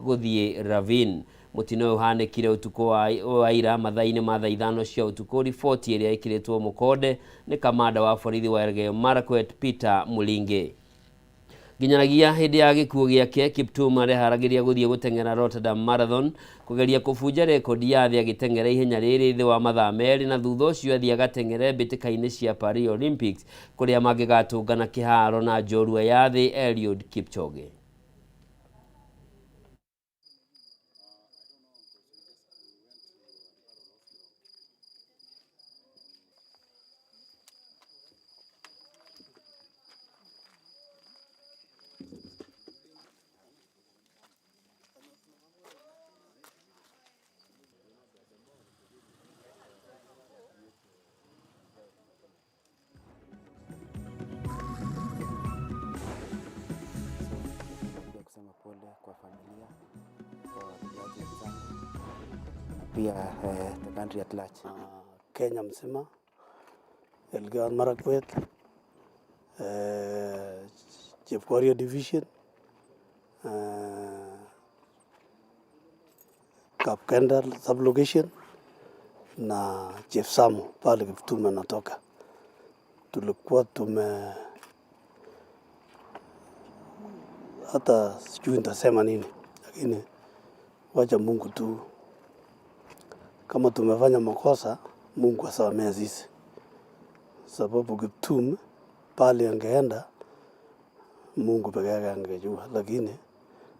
guthie ravine. Mutino uhanikire utuko wa ira mathaini ma thaa 5 cia utuko. Riboti iria ikiritwo mukonde ni kamanda wa borithi wa Elgeyo Marakwet Peter Mulingi. Ginyanagia hindi ya gikuo giake, Kiptum areharagiria guthie guteng'era Rotterdam Marathon kugeria kufunja rekodi ya thĩ agĩteng'era ihenya rĩrĩ thĩ wa mathaa merĩ, na thutha ũcio athie agateng'ere mbĩtĩka-inĩ cia Paris Olympics kuria mangĩgatũngana kĩharo na njorua ya thĩ Eliud Kipchoge. Kwa familia, kwa wazazi wenzangu, pia the country at large. Kenya mzima, Elgeyo Marakwet, Chepkorio Division, Kapkendal Sublocation na Chepsamu pale Kiptum natoka. Tulikuwa hata sijui nitasema nini, lakini wacha Mungu tu. Kama tumefanya makosa, Mungu asamehe sisi. Sababu Kiptum pale angeenda, Mungu peke yake angejua, lakini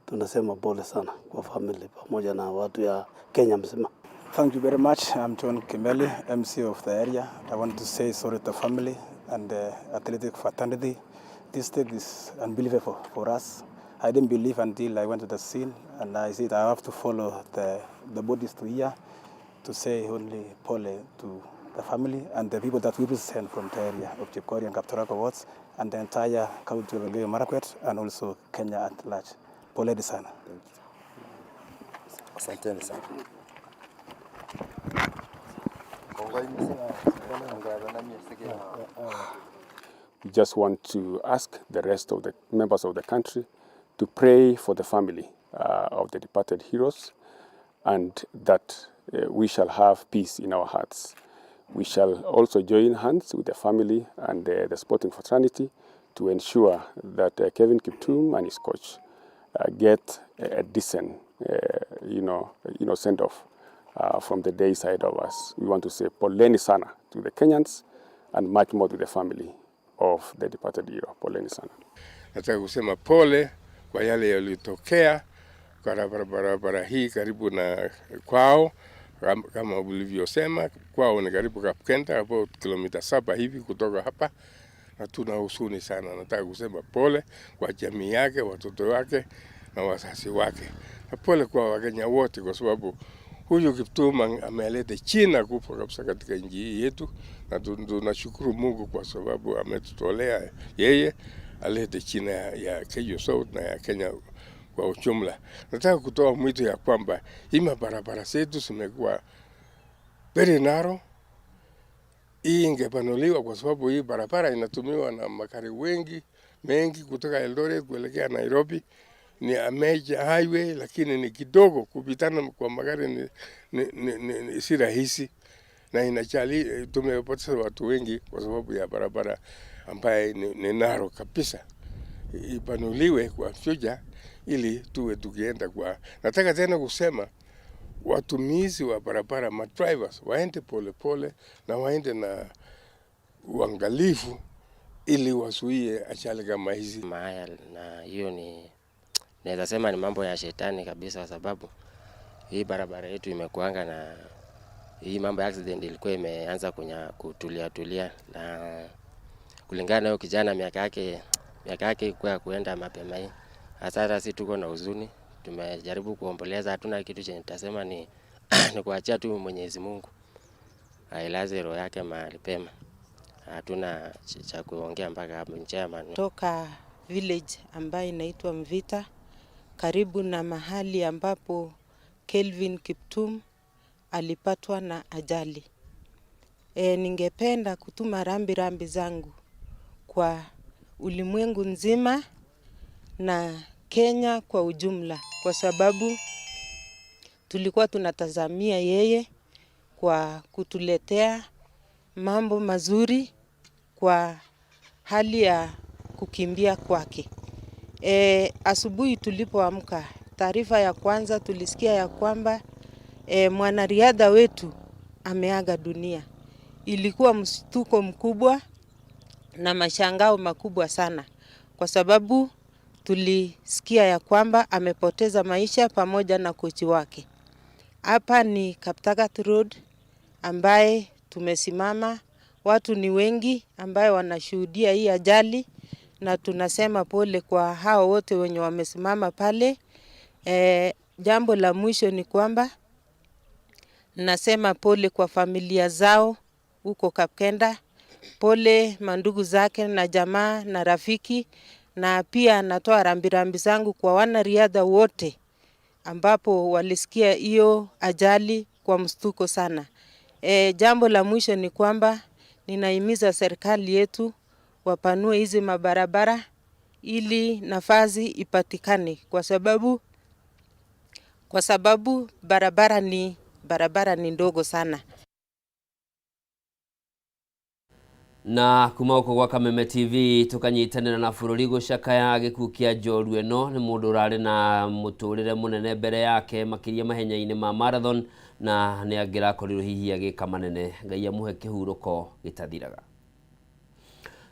tunasema pole sana kwa family pamoja na watu ya Kenya mzima. Thank you very much. I'm John Kameme, MC of the area. I want to say sorry to the family and the athletic fraternity. This state is unbelievable for us. I didn't believe until I went to the scene, and I said I have to follow the bodies to here to say only pole to the family and the people that we represent from the area of Chepkorio and Kaptorako wards and the entire county of Elgeyo Marakwet and also Kenya at large. Pole sana. Asanteni sana. We just want to ask the rest of the members of the country to pray for the family of the departed heroes, and that we shall have peace in our hearts. We shall also join hands with the family and the sporting fraternity to ensure that Kevin Kiptum and his coach get a decent, send-off from the day side of us. We want to say poleni sana to the Kenyans and much more to the family of the departed hero. Poleni sana. Nataka kusema pole kwa yale yalitokea kwa barabara hii karibu na kwao. Kama ulivyosema, kwao ni karibu Kapkenda, hapo kilomita 7 hivi kutoka hapa, na tuna huzuni sana. Nataka kusema pole kwa jamii yake, watoto wake na wazazi wake. Na pole kwa Wakenya wote, kwa sababu huyu Kiptum ameleta China kubwa kabisa katika nchi yetu, na tunashukuru Mungu kwa sababu ametutolea yeye alete China ya Kenya South na ya Kenya kwa ujumla. Nataka kutoa mwito ya kwamba hii barabara zetu zimekuwa very narrow. Hii ingepanuliwa kwa sababu hii barabara inatumiwa na magari mengi kutoka Eldoret kuelekea Nairobi. Ni a major highway, lakini ni kidogo kupitana kwa magari ni si rahisi, na inachali tumepoteza watu wengi kwa sababu ya barabara ambaye ni narrow kabisa. Ipanuliwe kwa future ili tuwe tukienda kwa. Nataka tena kusema watumizi wa barabara, drivers waende pole na waende na uangalifu ili wasuie ajali kama hizi. Haya, na hiyo naweza sema ni mambo ya shetani kabisa, sababu hii barabara yetu imekuanga na hii mambo ya accident ilikuwa imeanza kutulia, na kulingana na huyo kijana miaka yake kwa kuenda mapema hii. Hasa sisi tuko na huzuni, tumejaribu kuomboleza, hatuna kitu chenye tutasema ni kuachia tu Mwenyezi Mungu ailaze roho yake mahali pema. Hatuna cha kuongea mpaka hapo njema. Toka village ambayo inaitwa Mvita, karibu na mahali ambapo Kelvin Kiptum alipatwa na ajali. Ningependa kutuma rambi zangu kwa ulimwengu nzima na Kenya kwa ujumla, kwa sababu tulikuwa tunatazamia yeye kwa kutuletea mambo mazuri kwa hali ya kukimbia kwake. Asubuhi tulipoamka, taarifa ya kwanza tulisikia ya kwamba mwanariadha wetu ameaga dunia. Ilikuwa mshtuko mkubwa na mashangao makubwa sana, kwa sababu tulisikia ya kwamba amepoteza maisha pamoja na kochi wake. Hapa ni Kaptagat Road ambaye tumesimama, watu ni wengi ambaye wanashuhudia hii ajali, na tunasema pole kwa hao wote wenye wamesimama pale. Jambo la mwisho ni kwamba nasema pole kwa familia zao huko Kapkenda, pole mandugu zake na jamaa na rafiki, na pia natoa rambirambi zangu kwa wanariadha wote ambapo walisikia hiyo ajali kwa mshtuko sana. Jambo la mwisho ni kwamba ninahimiza serikali yetu wapanue hizi mabarabara ili nafasi ipatikane, kwa sababu barabara ni ndogo sana. Na kuma uko gwa Kameme TV tukanyitanira na bururi gucakaya gikuũ kia njorua ĩno nĩ mũndũ ũrarĩ na mũtũrĩre mũnene mbere yake makiria mahenya-inĩ ma marathon, na nĩ angĩrakorirwo hihi agĩka manene. Ngai amũhe kĩhurũko gĩtathiraga.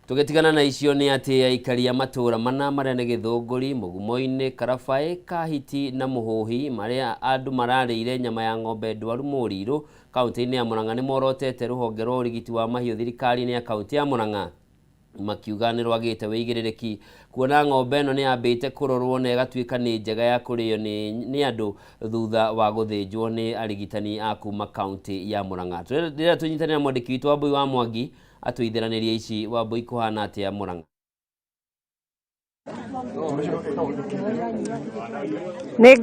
Tugetigana na icio nĩ atĩ aikari a matũra mana marĩa nĩ Gĩthũngũri, Mũgumo-inĩ, Karabaĩ, Kahiti na Mũhũhi marĩa andũ mararĩire nyama ya ng'ombe ndwaru Mũrirũ kaunti-inĩ ya Murang'a nĩ morotete rũhonge rwa ũrigiti wa mahiũ thirikari-inĩ ya kaunti ya Murang'a, makiuga nĩ rwagĩte wĩigĩrĩrĩki kuona ng'ombe ĩno nĩ yambĩte kũrorwo na ĩgatuĩka nĩ njega ya kũrĩo nĩ andũ thutha wa gũthĩnjwo nĩ arigitani a kuma kaunti ya Murang'a. Rĩrĩa tũnyitanĩra mwandĩki witũ Wambui wa Mwangi atũithiranĩria ici. Wambui kũhana atĩa Murang'a? Nĩ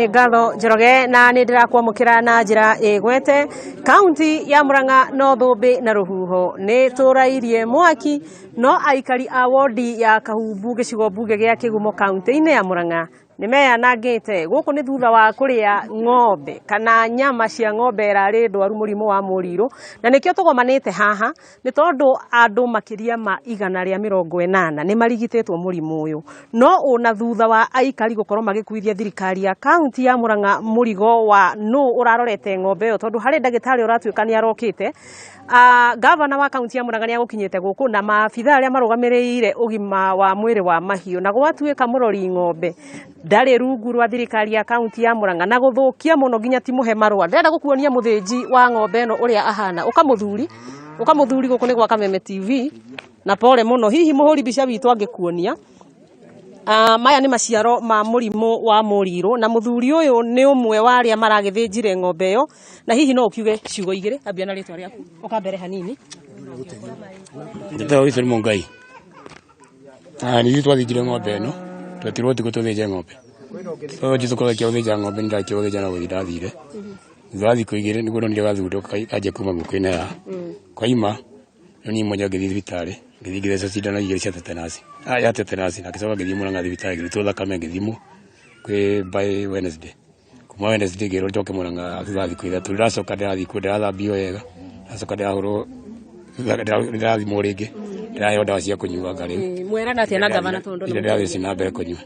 ngatho Njoroge, na nĩ ndĩrakwamũkĩra na njĩra ĩgwete. Kaunti ya Murang'a no thũmbĩ na rũhuho nĩ tũrairie mwaki, no aikari a wodi ya Kahumbu gĩcigo mbunge gĩa Kĩgumo kaunti-inĩ ya Murang'a nĩ meyanangĩte. Gũkũ nĩ thutha wa kũrĩa ng'ombe kana nyama cia ng'ombe ĩrarĩ ndwaru mũrimũ wa Mũrirũ, na nĩkĩo tũgomanĩte haha nĩ tondũ andũ makĩria ma 180 nĩ marigitĩtwo mũrimũ ũyũ, no ona thutha wa aikari gũkorwo magĩkuithia thirikari ya kaunti ya Murang'a mũrigo wa nũ ũrarorete ng'ombe ĩyo, tondũ harĩ ndagĩtarĩ ũratuĩka nĩ arokĩte. Gavana wa kaunti ya Murang'a nĩ agũkinyĩte gũkũ na maabitha arĩa marũgamĩrĩire ũgima wa mwĩrĩ wa mahiũ, na gwatuĩka mũrori ng'ombe ndarĩ rungu rwa thirikari ya kaunti ya Murang'a, na gũthũkia mũno nginya timũhe marũa. Ndĩrenda gũkuonia mũthĩnji wa ng'ombe ĩno ũrĩa ahana, ũkamũthuri gũkũ nĩ gwa Kameme TV, na pole mũno hihi mũhũri mbica witũ angĩkuonia. Maya nĩ maciaro ma mũrimũ wa Mũrirũ, na mũthuri ũyũ nĩ ũmwe wa arĩa maragĩthĩnjire ng'ombe ĩyo, na hihi no ũkiuge ciugo igĩrĩ, ambia na rĩtwa rĩaku ũkambere hanini. Ndĩrenda ũgĩcori Mũngai. Nĩ twathĩnjire ng'ombe ĩno, twetirwo tũkũ tũthĩnje ng'ombe. Jesũ kwa kia gũthĩnja ng'ombe nĩ ndakĩo gũthĩnja na gũthiĩ ndathire. Thutha thikũ igĩrĩ nĩguo ndonire gathuri kanjia kuma guoko-inĩ ya kwaima, rĩu niĩ mwenyewe ngĩthiĩ thibitarĩ, ngĩthiĩ ngĩtheca cindano 2 cia tetenasi ya tetenasi, na ngĩcoka ngĩthiĩ Murang'a thibitarĩ ngĩrutwo thakame ngĩthimwo kwĩ by Wednesday. Kuma Wednesday ngĩrwo njoke Murang'a thutha thikũ ithatũ. Ndĩracoka ndĩrathiĩ kuo ndĩrathambio wega, ndacoka ndĩrahũrwo ndĩrathimwo rĩngĩ, ndĩraheo ndawa cia kũnyua ngarĩu. Mwerana atĩa na gavana tondũ ndĩrathiĩ na mbere kũnyua.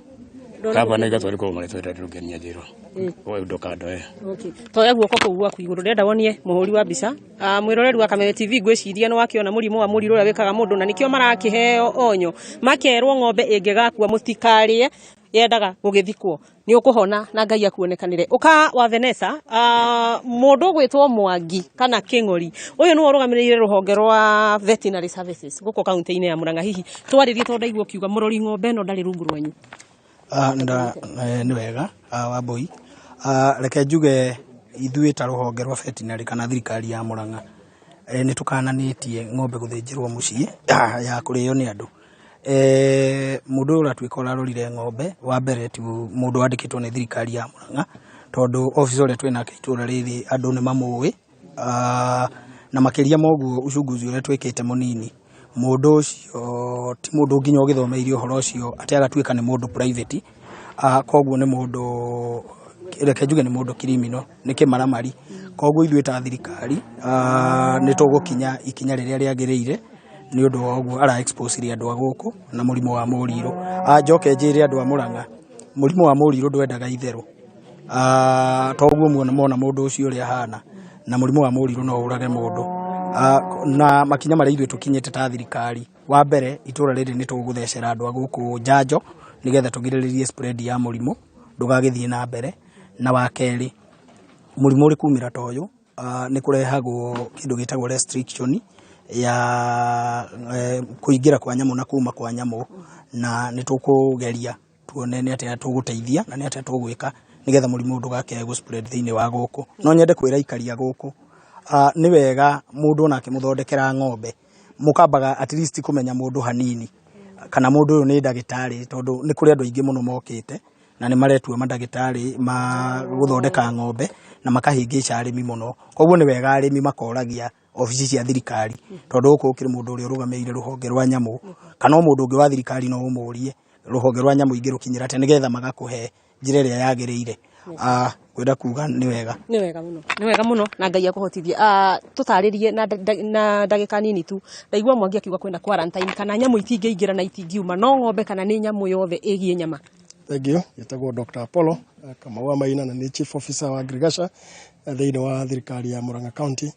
Gavana igatwarĩ kũrwo marĩtwa ndĩrũngenia njĩrwo ndũkandoe. Toya guoko kũu gwaku igũrũ, ndĩrenda wonie mũhũri wa mbica. Mwĩroreri wa Kameme TV ngwĩciria nĩ wakĩona mũrimũ wa Mũrirũ ũrĩa wĩkaga mũndũ, na nĩkĩo marakĩheo onyo, makerwo ng'ombe ĩngĩgakua mũtikarĩe, yendaga gũgĩthikwo nĩ ũkũhona na Ngai akuonekanĩre. Ũka wa Vanessa, mũndũ ũgwĩtwo Mwangi kana Kĩng'ori, ũyũ nĩwe ũrũgamĩrĩire rũhonge rwa veterinary services gũkũ kaunti-inĩ ya Murang'a. Hihi twarĩrie tondũ ndaigua ũkiuga mũrori ng'ombe ĩno ndarĩ rungu rwanyu. Nĩ wega Wambui, reke njuge ithuĩ ta rũhonge rwa veterinary kana thirikari ya Murang'a nĩ tũkananĩtie ng'ombe gũthĩnjĩrwo mũciĩ ya kũrĩo nĩ andũ. Mũndũ ũratuĩka ũrarorire ng'ombe, wa mbere ti mũndũ wandĩkĩtwo nĩ thirikari ya Murang'a, tondũ officer ũrĩa twĩnake itũra rĩrĩ andũ nĩ mamũĩ, na makĩria moguo ũcunguzi ũrĩa twĩkĩte mũnini, mũndũ ũcio ti mũndũ nginya ũgĩthomeirio ũhoro ũcio atĩ agatuĩka nĩ mũndũ private, koguo nĩ mũndũ reke njuge nĩ mũndũ kirimino nĩ kĩmaramari koguo ithuĩ ta thirikari nĩ tũgũkinya ikinya rĩrĩa rĩagĩrĩire nĩ ũndũ wa ũguo ara expose andũ a gũkũ na mũrimũ wa mũrirũ njoke njĩre andũ a Mũrang'a mũrimũ wa mũrirũ ndwendaga itherũ toguo mona mũndũ ũcio ũrĩa ahana na mũrimũ wa mũrirũ no ũrage mũndũ na makinya marĩa ithuĩ tũkinyĩte ta thirikari wa mbere itũra rĩrĩ nĩ tũgũthecera andũ a gũkũ njanjo nĩgetha tũgirĩrĩrie spread ya mũrimũ ndũgagĩthiĩ na mbere na wa kerĩ mũrimũ ũrĩ kumĩra ta ũyũ nĩ kũrehagwo kĩndũ gĩtagwo restriction ya kũingĩra kwa nyamũ na kuma kwa nyamũ na nĩ tũkũgeria tuone nĩ atĩa tũgũteithia na nĩ atĩa tũgwĩka nĩgetha mũrimũ ndũgakĩe gũ spread thĩinĩ wa gũkũ no nyende kwĩra ikaria gũkũ nĩ wega mũndũ onake mũthondekera ng'ombe mũkambaga at least kũmenya mũndũ hanini kana mũndũ ũyũ nĩ ndagĩtarĩ tondũ nĩ kũrĩ andũ aingĩ mũno mokĩte na nĩ maretua mandagĩtarĩ ma gũthondeka ng'ombe na makahĩngĩca arĩmi mũno koguo nĩ wega arĩmi makoragia ofici cia thirikari tondũ gũkũ gũkĩrĩ mũndũ ũrĩa ũrũgamĩrĩire rũhonge rwa nyamũ kana mũndũ ũngĩ wa thirikari no ũmũrie rũhonge rwa nyamũ ingĩ rũkinyĩra atĩa nĩgetha magakũhe njĩra ĩrĩa yagĩrĩire kwenda kuga nĩ wega mũno na Ngai akũhotithie tũtarĩrie na ndagĩka nini tu ndaigua Mwangi akiuga kwenda quarantine kana nyamũ itingĩingĩra na itingiuma no ng'ombe kana nĩ nyamũ yothe ĩgie nyama. Thank you. Yetagwo Dr. Apollo Kamau Maina na nĩ Chief Officer wa agriculture thĩinĩ wa thirikari ya Murang'a County.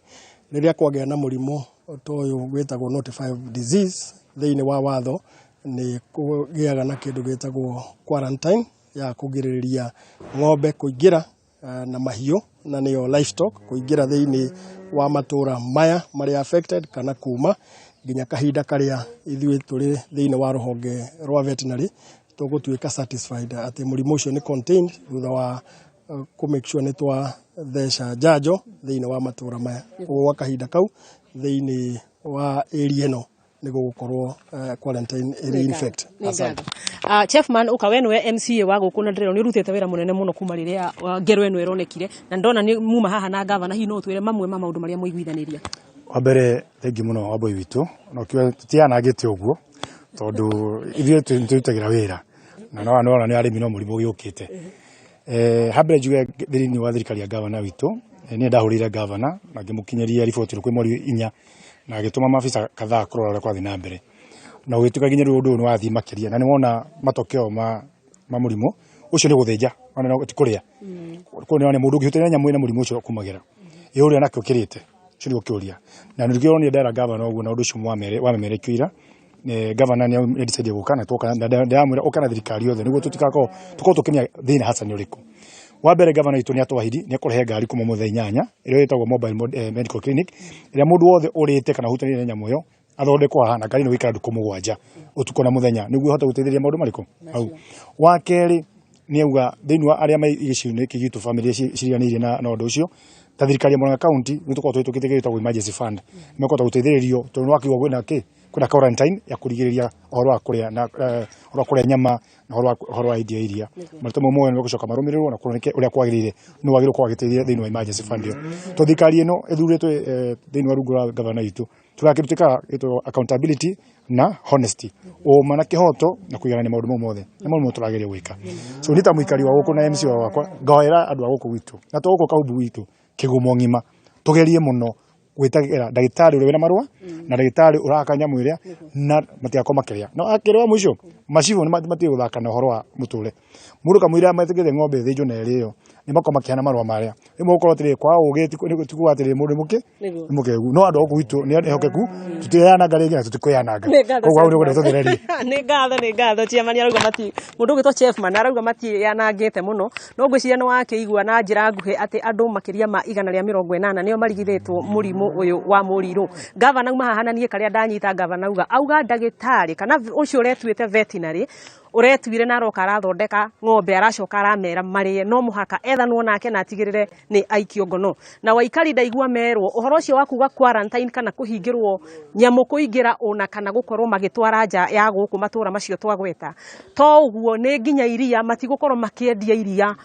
Rĩrĩa kwagĩa na mũrimũ toyo gwĩtagwo notified disease thĩinĩ wa watho nĩ kũgĩaga na kĩndũ gĩtagwo quarantine ya kũgirĩrĩria ng'ombe kũingĩra na mahiũ na nĩyo livestock kũingĩra thĩinĩ wa matũra maya marĩa affected kana kuma nginya kahinda karĩa ithuĩ tũrĩ thĩinĩ wa rũhonge rwa veterinary tũgũtuĩka satisfied atĩ mũrimũ ũcio nĩ contained thutha wa make sure nĩ twatheca njanjo thĩinĩ wa matũra maya gwa kahinda kau thĩinĩ wa area ĩno nĩ gũgũkorwo quarantine ĩrĩ infect. Chefman ukawe nĩwe MCA wa gũkũ na ndĩrero nĩ ũrutĩte wĩra mũnene mũno kuma rĩrĩa ngero ĩno ĩronekire na ndona nĩ muma haha na gavana hihi no twĩre mamwe ma maũndũ marĩa mũiguithanĩria. Wa mbere thengi mũno wamboi witũ no kiuga tutianangĩte ũguo tondũ ithuĩ tũrutagĩra wĩra na no nĩ arĩmi no mũrimũ ũgĩũkĩte hambe njuge thĩinĩ wa thirikari ya gavana witũ niĩ ndahũrĩire gavana na ngĩmũkinyĩria riboti kwĩ mweri 4 na agĩtũma maafisa kadhaa kũrora ũrĩa kwathiĩ na mbere na ũgĩtuĩka nginya rĩu ũndũ ũyũ nĩ wathiĩ makĩria na nĩ wona matokeo ma mũrimũ ũcio nĩ gũthĩnja ona ti kũrĩa nĩ mũndũ ũngĩhutania nyamũ ĩna mũrimũ ũcio kumagĩra ũrĩa nakĩo kĩrĩte ũcio nĩ gũkĩũria na nĩkĩo niĩ ndera gavana ũguo na ũndũ ũcio wamemerekio ira gavana nĩ decide gũka na tũka ndamwĩra ũka na thirikari yothe nĩguo tũkorwo tũkĩmenya thĩna hasa nĩ ũrĩkũ. Wa mbere gavana witũ nĩ atwahidi nĩ akũrehe ngari kuma mũthenya 4 ĩrĩa ĩtagwo mobile medical clinic ĩrĩa mũndũ wothe ũrĩte kana hutania na nyamũ ĩyo athondekwo haha na ngari ĩno gũikara ndukũ 7 ũtukũ na mũthenya nĩguo hote gũteithĩrĩria maũndũ marĩkũ hau. Wa kerĩ nĩ auga thĩinĩ wa arĩa mai gĩcigo-inĩ kĩgitũ family ciriganĩire na ũndũ ũcio ta thirikari ya Murang'a County nĩ tũkorwo twĩtũkĩte gĩtagwo emergency fund nĩ ũkota gũteithĩrĩrio tondũ wakĩgwa kwĩna quarantine ya kũrigĩrĩria ũhoro wa kũrĩa nyama na ũhoro wa iria marĩtũ mamwe nĩ gũcoka marũmĩrĩrwo na kũroneke ũrĩa kwagĩrĩire nĩ wagĩrĩirwo kwa gĩteithia thĩinĩ wa emergency fund ĩyo to thirikari ĩno ĩthurĩtwo thĩinĩ wa rungu rwa gavana witũ tũrakĩrutĩka accountability na honesty ũma na kĩhoto na kũiganania maũndũ mau mothe nĩ maũndũ tũragĩrĩire gwĩka so nĩ ta mũikari wa gũkũ na MC wakwa ngahoera andũ a gũkũ witũ na to gũkũ kaumbu witũ kĩgumo ng'ima tũgerie mũno gwĩtagĩra ndagĩtarĩ ũrĩa wĩna marũa na ndagĩtarĩ ũraka nyamũ ĩrĩa na matigakorwo makĩrĩa no akĩrĩ wa mũico macibũ nĩ matige gũthaka na ũhoro wa mũtũre mũndũ kamũira matigĩre ng'ombe thĩnjwo na ĩrĩo nĩ makoma kĩhana marũa marĩa rĩmwe gũkorwo atĩrĩ kwa ũgĩ tikuga atĩrĩ mũndũ mũkegu no andũ a gũkũ witũ nĩ ehokeku tũtiyananga rĩngĩ na tũtikũyananga koguo hau nĩ ũgũthiĩ tũthererie. Nĩ ngatho Chairman arauga mũndũ ũgĩtwo Chefman arauga matiyanangĩte mũno no ngwĩciria nĩ wakĩigua na njĩra nguhĩ atĩ andũ makĩria ma 180 nĩo marigithĩtwo mũrimũ ũyũ wa mũrirũ. Gavana uma haha na niĩ karĩa ndanyita gavana auga ndagĩtarĩ kana ũcio ũretuĩte veterinary ũretuire na aroka arathondeka ng'ombe aracoka aramera marĩe no mũhaka ethanwo nake na atigĩrĩre nĩ aikio ngono na waikari ndaigua merwo ũhoro ũcio wa kuga quarantine kana kũhingĩrwo nyamũ kũingĩra ona kana gũkorwo magĩtwara nja ya gũkũ matũra macio twagweta to ũguo nĩ nginya iria matigũkorwo makĩendia iria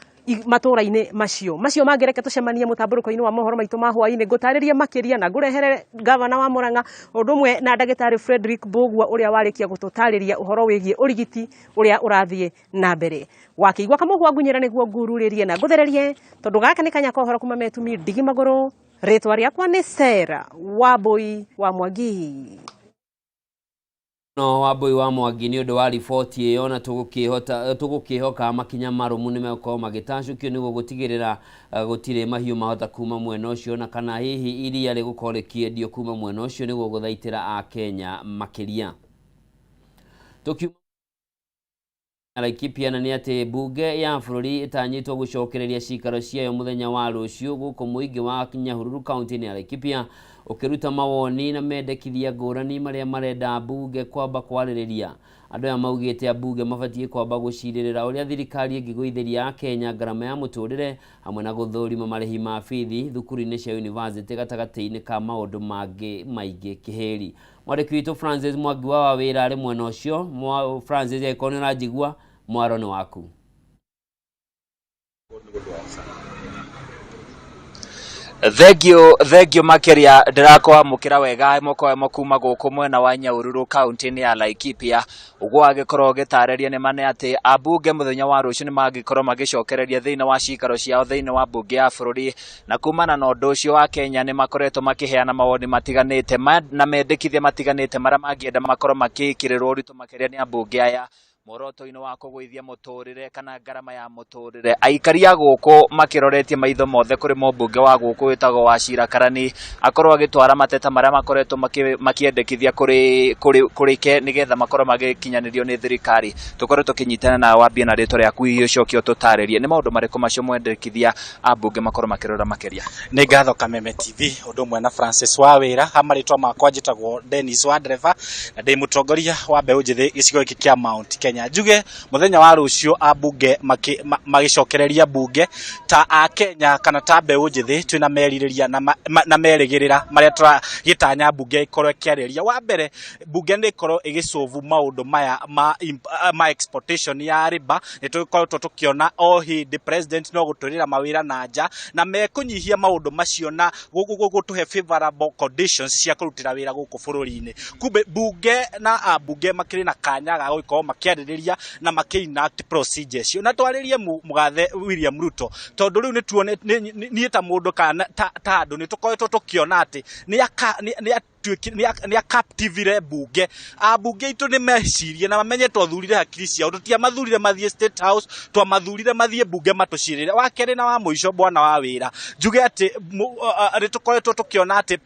Matuura-Ini macio mangereke tucemanie mutamburuko-ini wa mohoro maitu ma hwaini ngutaririe makiria na ngurehere gavana wa Murang'a undumwe na ndagitari Frederick Bogua uria warikia gututariria uhoro wigie urigiti uria urathie na mbere wakiigwa kamuhwa ngunyira niguo ngururirie na nguthererie tondu gaka ni kanya kohoro kuma metumi ndigi maguru ritwa riakwa ni Sera Wambui wa Mwangi. No Wambui wa Mwangi ni undu wa riboti iyo na tugukihoka makinya marumu nimeko magitacukio niguo gutigirira gutire mahiu mahota kuma mwena ucio na kana hihi iria rigukorekie dio kuma mwena ucio niguo guthaitira a Kenya makiria. Laikipia na ni ati bunge ya bururi itanyitwo gucokereria cikaro ciayo muthenya wa rucio guku muingi wa Nyahururu county ya Laikipia ukiruta mawoni na mendekithia ngurani maria marenda bunge kwamba kwaririria andu ya maugite ya bunge mabatie kwamba guciririra uria thirikari ingiguitheria a Kenya garama ya muturire hamwe na guthurima marehi ma fithi thukuru-ini cia university gatagati-ini ka maundu mangi maingi kiheri. Mwandiki witu Francis Mwangi wa wawira ari mwena ucio. Francis ekone na njigua mwaro ni waku. Thegio makeria ndirakwa mukira wega moko kuma guku mwena wa Nyahururu county ni ya Laikipia ugwo agikorwo gitareria ni mane ati abunge muthenya wa rucio ni magikorwo magicokereria thiina wa cikaro ciao thiina wa bunge ya bururi na kumana na undu ucio wa Kenya ni makoretwo makiheana mawoni matiganite na mendekithia matiganite maria mangienda makorwo makikirirwo uritu makeria ni abunge aya moroto-ini wa kugwithia muturire kana garama ya muturire. Aikaria guku makiroretie maitho mothe kuri mobunge wa guku witagwo Wachira Karani akorwo agitwara mateta maria makoretwo makiendekithia kuri ke nigetha makorwo magikinyanirio ni thirikari. Tukorwo tukinyitana na wambia na ritwa riaku icokio tutaririe ni maundu mariku macio mwendekithia abunge makorwo makirora makeria. Ni ngatho Kameme TV undu mwe na Francis Wawira hamaritwa makwa njitagwo Dennis wa Driver na ndi mutongoria wa mbeu njithi gicigo iki kia Mount Kenya. Njuge muthenya wa rucio abunge magicokereria bunge ta a Kenya kana ta mbeu njithi twina meririria na merigirira maria turagitanya bunge ikorwo kiariria. Wa mbere bunge ni ikorwo igicovu maundu maya ma exportation ya riba ni tukorwo tukiona o hindi president no guturira mawira na nja na mekunyihia maundu macio na gutuhe favorable conditions cia kurutira wira guku bururi-ini. Kumbe bunge na abunge makiri na kanya ga gukorwo makiariria na makiinact procedures na twaririe mugathe William Ruto tondu riu ni tuone ni ta mundu kana ta andu ni tukoretwo tukiona ati ni a captive bunge abunge itu ni mecirie na mamenye twathurire hakiri ciao tutia mathurire mathie State House twa mathurire mathie bunge matucirire. Wa keri na wa muico bwana wa wira njuge ati ari tukoretwo tukiona ati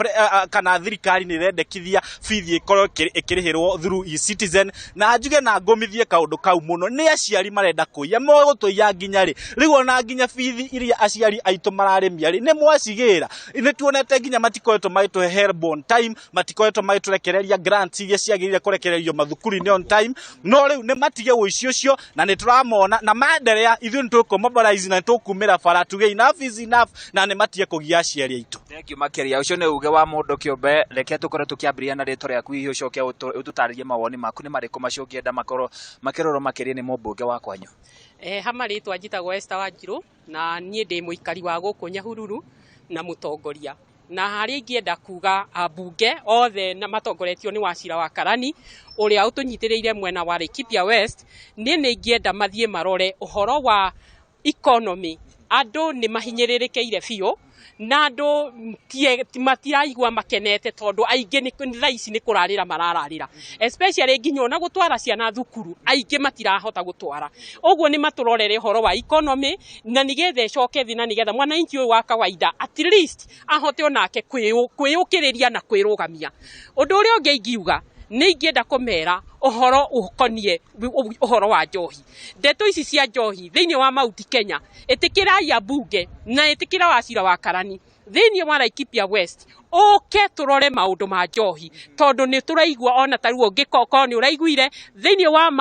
kana thirikari ni rendekithia fithi ikorwo ikirihirwo through e-citizen na njuge na ngomithie kaundu kau muno ni aciari marenda kuiya mo gutuiya nginya ri rigo na nginya fithi iria aciari aitu mararimia ri ni mwacigira ni tuonete nginya matikoretwo maitwe help on time matikoretwo maiturekereria grants iria ciagirire kurekererio mathukuru-ini on time no riu ni matige uici ucio na ni turamona na maendelea ithu ni tukumobilize na tukumira bara tuge enough is enough na ni matige kugia aciari aitu. Thank you makeria ucio ni uge wa mundu kiumbe reke tukorwo tukiambiria na ritwa riaku hihi ucoke ututaririe mawoni maku ni mariku macio ngienda makorwo makiroro makeria ni mubunge wa kwanyu. Hama ritwa njitagwo Esther Wanjiru na nie ndi muikari wa guku Nyahururu na mutongoria na hari ingienda kuga abunge othe na matongoretio ni Wachira wa Karani uria utunyitiriire mwena wa Laikipia West ni ingienda mathie marore uhoro wa economy. Andu ni mahinyiririkiire biu na andu matiraigua makenete tondu aingi ni thaici ni kurarira marararira especially nginya ona gutwara ciana thukuru aingi matirahota gutwara uguo ni maturorere horo wa economy na nigethe coke thi na nigetha mwana inchi wa kawaida at least ahote onake kwiyukiriria na kwirugamia. Undu uria ungi ingiuga ni ingienda kumera uhoro ukonie uhoro wa njohi. Ndeto ici cia njohi thiini wa Mount Kenya itikirai abunge na itikira Wachira wa Karani thiini wa Laikipia West oke turore maundu ma njohi tondu ni turaigua ona taruo ngikoko ni uraiguire thiini wa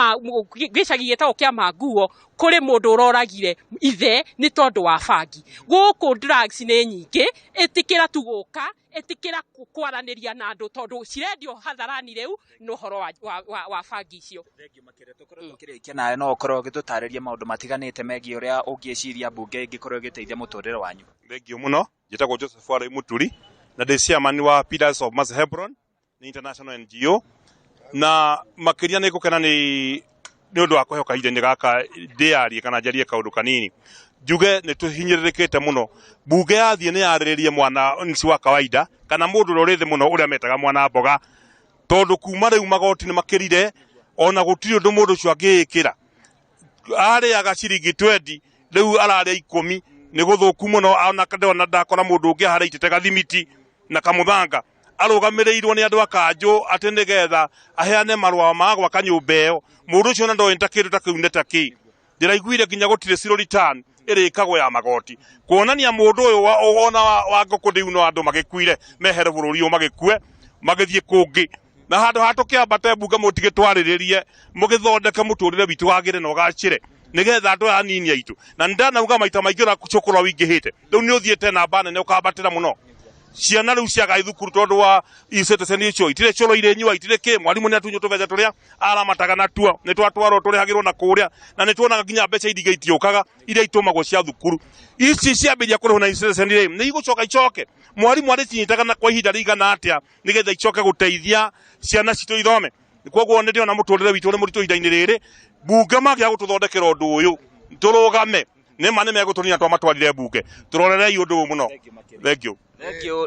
gicagi gitagwo kia Manguo kuri mundu uroragire ithe ni tondu wa bangi guku drugs ni nyingi etikira tuguka etikira kwaraniria na andu tondu cirendio hatharani riu no horo wa bangi icio thengio makire tukorwo tukirikia nawe no ukorwo gitutariria maundu matiganite megie uria ungiciria bunge ingikorwo giteithia muturire wanyu thengio muno njitagwo Joseph Wale Muturi na ndi chairman wa Pillars of Mass Hebron ni international NGO na makiria ni gukena ni undu wa kuheoka ide ni gaka ndiarie kana jarie kaundu kanini juge ni tuhinyiririkite muno bunge yathie ni yariririe mwana nsi wa kawaida kana mundu rorithi muno uria metaga mwana mboga tondu kuma riu magoti ni makirire ona gutiri undu mundu cio angikira ari aga ciringi 20 riu araria 10 ni guthuku muno ona kadona ndakora mundu ungi hara itete gathimiti na kamuthanga arugamirirwo ni andu akanju atenigetha aheane marwa ma gwaka nyumba iyo mundu ucio na ndointa kindu ta kiu netaki ndiraiguire kinya gutire zero return irikagwo ya magoti kuonania mundu uyu ona wa ngokundiu no andu magikuire mehere bururi u magikue magithie kungi na handu hatukiambate bunge mutigitwariririe mugithondeke muturire witu wagire no gacire nigetha andu anini aitu na ndanauga maita maingira kuchokora wingihite riu ni uthiete na bana ne ukabatira muno ciana riu ciaga ithukuru tondu wa citizen icio itire coro ire nyua itire ki mwalimu ni atunyo tubeja turia aramataga na tua ni twatwaro turi hagirwo na kuria na ni tuonaga nginya mbeca idiga itiokaga iria itumagwo cia thukuru ici ciambiria kuriho na citizen ire ni igucoka icoke mwalimu ari cinyitaga na kwa ihinda rigana atia nigetha icoke guteithia ciana citu ithome koguo ni ndiona muturire witu ni muritu ihinda-ini riri bunge magia gututhondekera undu uyu turugame ni mane megutunia twa matwarire bunge turorerei undu muno thank you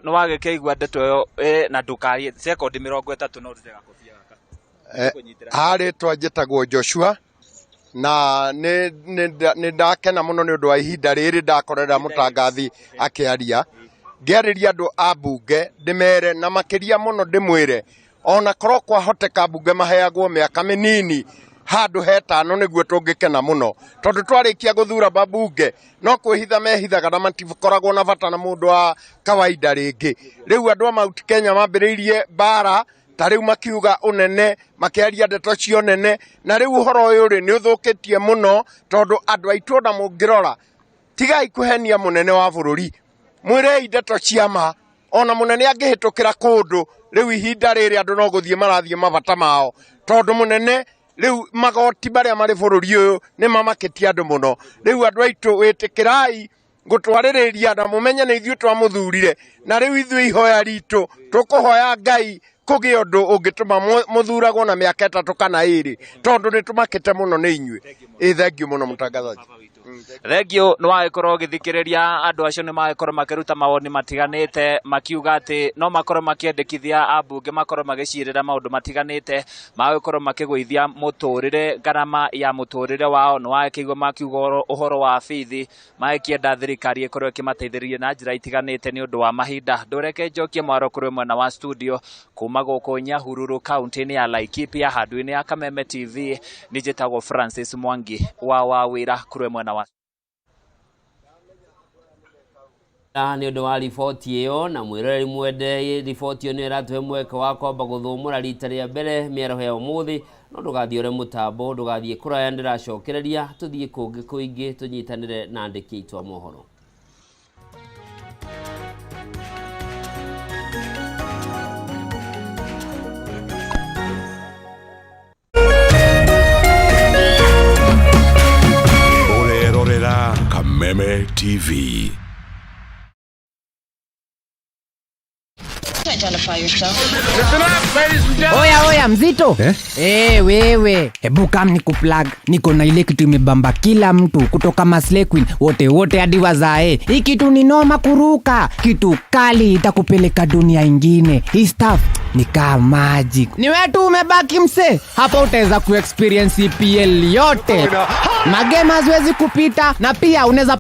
no wage keigua ndeto yo na ndukarie second 30 no rutega kofia gaka hari twajitagwo Joshua na ni ndakena muno ni undu wa ihinda riri ndakorera mutangathi akiaria ngiariria andu a bunge ndimere na makiria muno ndimwire ona korwo kwahoteka bunge maheagwo miaka minini handu hetano niguo tungikena muno tondu twarikia guthura babunge no kwihitha mehithaga na matikoragwo na bata na mundu wa kawaida ringi riu andu a Mount Kenya mambiriirie bara ta riu makiuga unene makiaria ndeto cio nene na riu horo uyu ri ni uthukitie muno tondu andu aitu na mungirora tigai kuhenia munene wa bururi mwirei ndeto cia ma ona munene angihitukira kundu riu ihinda riri andu no guthie marathie mabata mao tondu munene riu magoti baria mari bururi uyu ni mamakitia andu muno riu andu aitu witikirai gutwaririria na mumenye ni ithuĩ twamuthurire na riu ithuĩ ihoya ritu tukuhoya Ngai kugie undu ungituma muthuragwo na miaka 3 kana 2 tondu ni tumakite muno ni inyuĩ thank you muno mutangazaji thengio no wagikorwo githikiriria andu acio ni magikorwo makiruta mawoni matiganite makiuga ati no makorwo makiendekithia abunge makorwo magicirira maundu matiganite magikorwo makigwithia muturire garama ya muturire wao no wakiigwa makiuga uhoro wa bithi magikienda thirikari ikorwo ikimateithĩrĩria na njira itiganite ni undu wa mahinda ndureke njokie mwaro kuri mwena wa studio kuma guku Nyahururu county-ini ya Laikipia handu-ini ya Kameme TV nijitagwo Francis Mwangi wa wira kuri mwena wa ni undu wa riboti iyo na mwirori mwende riboti iyo ni ratwe mweke wa kwamba guthumura rita ria mbere miero ya umuthi no ndugathiore mutambo ndugathie kuraya ndiracokereria tuthie kungi kuingi tunyitanire na andiki itwa mohoro Kameme TV. Oya mzito wewe hebu kam nikuplug niko na ile kitu imebamba kila mtu kutoka Maslay Queen wote hadi wazae hii kitu ni noma kuruka kitu kali itakupeleka dunia ingine hii stuff ni kama magic ni wewe tu umebaki mse hapa utaweza kuexperience EPL yote magame haziwezi kupita na pia unaweza